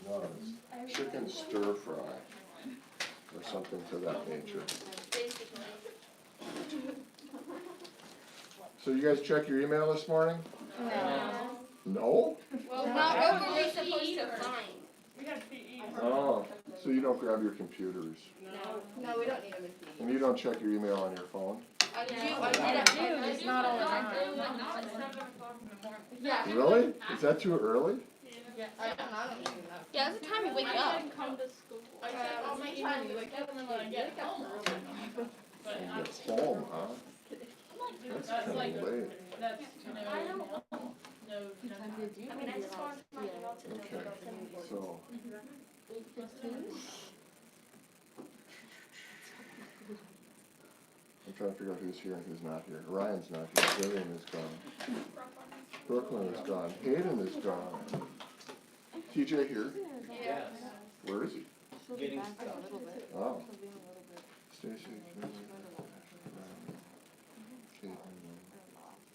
No, it's chicken stir fry or something to that nature. So you guys check your email this morning? No. No? Well, not what were we supposed to find? Oh, so you don't grab your computers. No, we don't need them in PE. And you don't check your email on your phone? I do, just not all the time. Yeah. Really? Is that too early? I don't know. Yeah, that's the time you wake up. Come to school. I'll make time you wake up and then when I get home early. You get home, huh? That's kind of late. That's, no. Okay, so. I'm trying to figure out who's here and who's not here. Ryan's not here. Vivian is gone. Brooklyn is gone. Hayden is gone. TJ here? Yes. Where is he? Getting stuff. Oh. Stacy.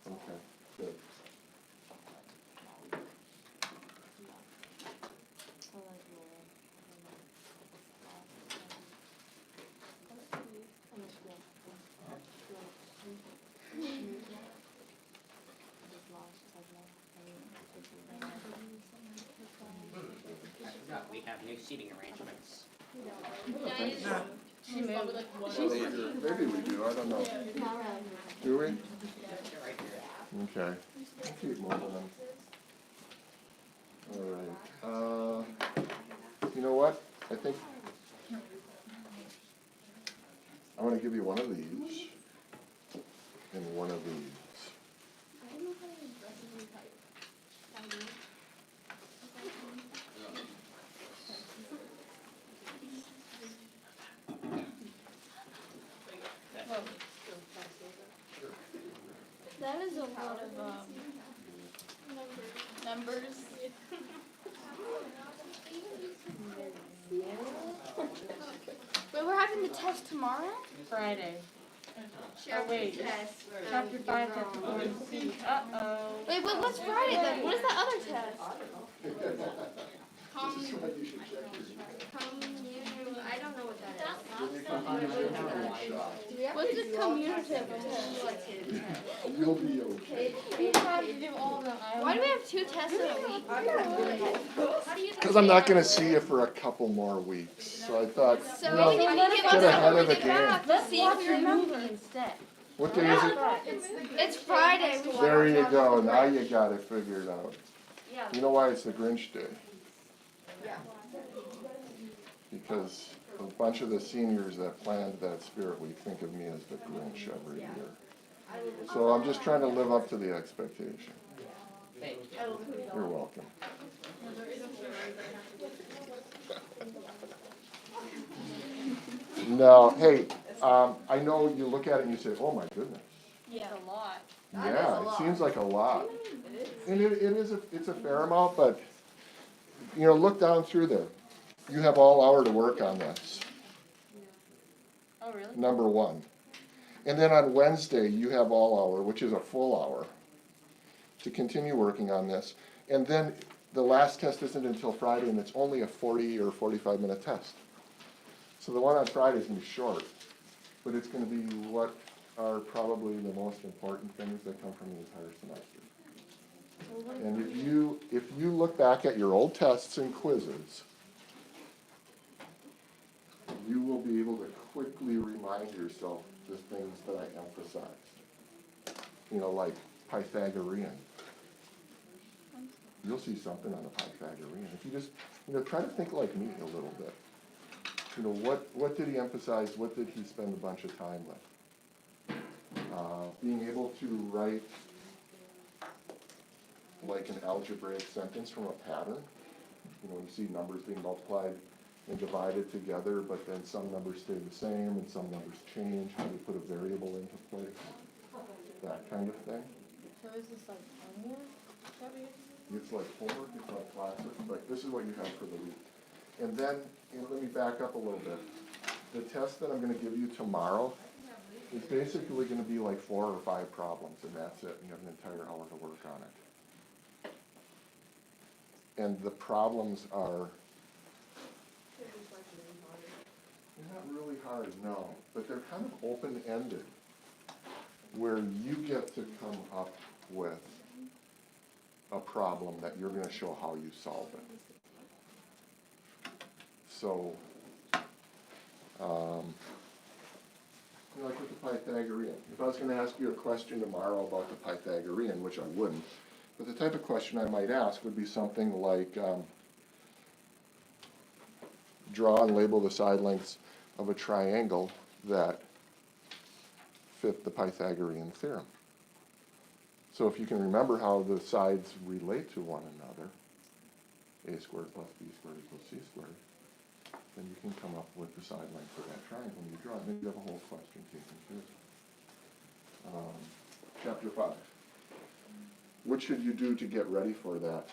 Okay, good. We have new seating arrangements. She moved. Maybe we do, I don't know. Do we? They're right here. Okay. We'll keep moving on. All right. You know what? I think I'm going to give you one of these and one of these. That is a lot of numbers. Wait, we're having the test tomorrow? Friday. Oh wait, chapter 5, chapter 4, and C. Uh-oh. Wait, what's Friday then? What is that other test? This is why you should check I don't know what that your What's the commutative test? You'll be okay. We have to do all of them. Why do we have 2 tests in a week? Because I'm not going to see you for a couple more weeks. So I thought, So you know, we can get ahead of the game. Let's watch your number instead. What day is it? It's Friday. There you go. Now you got it figured out. You know why it's the Grinch Day? Because a bunch of the seniors that planned that Spirit Week think of me as the Grinch every year. So I'm just trying to live up to the expectation. You're welcome. No, hey, I know you look at it and you say, oh my goodness. Yeah, a lot. Yeah, it seems like a lot. And it's a fair amount, but, you know, look down through there. You have all hour to work on this. Oh, really? Number 1. And then on Wednesday, you have all hour, which is a full hour, to continue working on this. And then the last test isn't until Friday, and it's only a 40 or 45-minute test. So the one on Friday is going to be short, but it's going to be what are probably the most important things that come from the entire semester. And if you look back at your old tests and quizzes, you will be able to quickly remind yourself the things that I emphasized. You know, like Pythagorean. You'll see something on the Pythagorean. If you just, you know, try to think like me a little bit. You know, what did he emphasize? What did he spend a bunch of time with? Being able to write like an algebraic sentence from a pattern. You know, you see numbers being multiplied and divided together, but then some numbers stay the same and some numbers change. How do you put a variable into place? That kind of thing. So is this like homework that we have to do? It's like homework, it's like classes, like this is what you have for the week. And then, let me back up a little bit. The test that I'm going to give you tomorrow is basically going to be like 4 or 5 problems, and that's it. You have an entire hour to work on it. And the problems are really hard, no, but they're kind of open-ended, where you get to come up with a problem that you're gonna show how you solve it. So, like with the Pythagorean, if I was gonna ask you a question tomorrow about the Pythagorean, which I wouldn't, but the type of question I might ask would be something like, draw and label the side lengths of a triangle that fit the Pythagorean theorem. So if you can remember how the sides relate to one another, a squared plus b squared equals c squared, then you can come up with the side length of that triangle and you draw it. And then you have a whole question taken care of. Chapter 5. What should you do to get ready for that?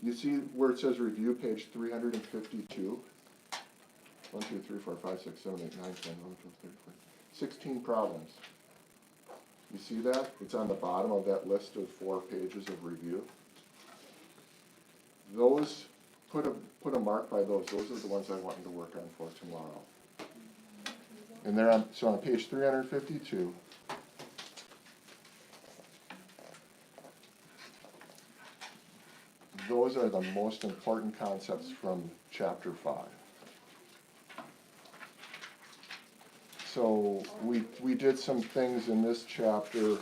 You see where it says review, page 352? 1, 2, 3, 4, 5, 6, 7, 8, 9, 10, 11, 12, 13, 14. 16 problems. You see that? It's on the bottom of that list of 4 pages of review. Those, put a mark by those. Those are the ones I want you to work on for tomorrow. And they're on page 352. Those are the most important concepts from chapter 5. So we did some things in this chapter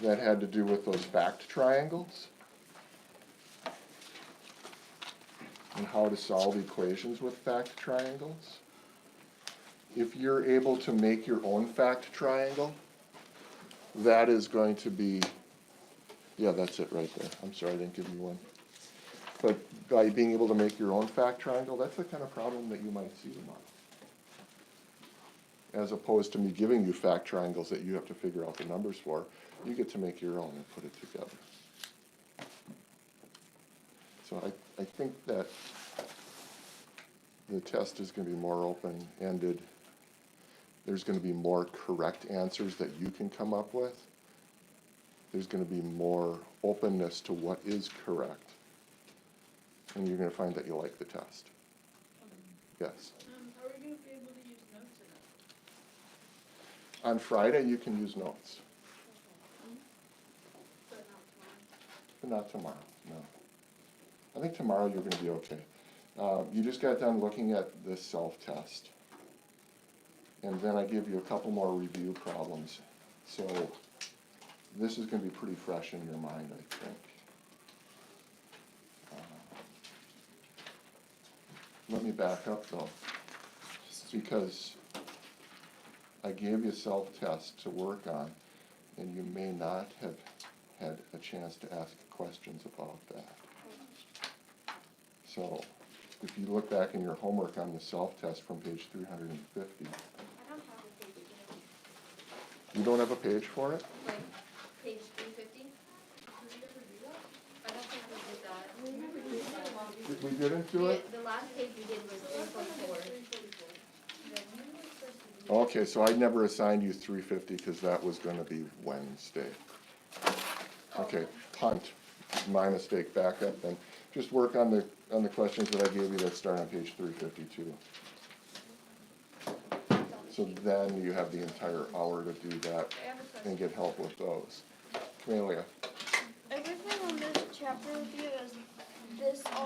that had to do with those fact triangles and how to solve equations with fact triangles. If you're able to make your own fact triangle, that is going to be, yeah, that's it right there. I'm sorry I didn't give you one. But by being able to make your own fact triangle, that's the kind of problem that you might see tomorrow. As opposed to me giving you fact triangles that you have to figure out the numbers for, you get to make your own and put it together. So I think that the test is going to be more open-ended. There's going to be more correct answers that you can come up with. There's going to be more openness to what is correct. And you're going to find that you like the test. Yes? Are we going to be able to use notes or not? On Friday, you can use notes. But not tomorrow, no. I think tomorrow you're going to be okay. You just got done looking at the self-test. And then I give you a couple more review problems. So this is going to be pretty fresh in your mind, I think. Let me back up, though, because I gave you self-test to work on, and you may not have had a chance to ask questions about that. So if you look back in your homework on the self-test from page 350. I don't have a page. You don't have a page for it? Like, page 350? I don't think we did that. Did we get into it? The last page we did was 344. Okay, so I never assigned you 350 because that was going to be Wednesday. Okay, punt, my mistake, back up then. Just work on the questions that I gave you that start on page 352. So then you have the entire hour to do that and get help with those. Camellia. Everything on this chapter with you is this all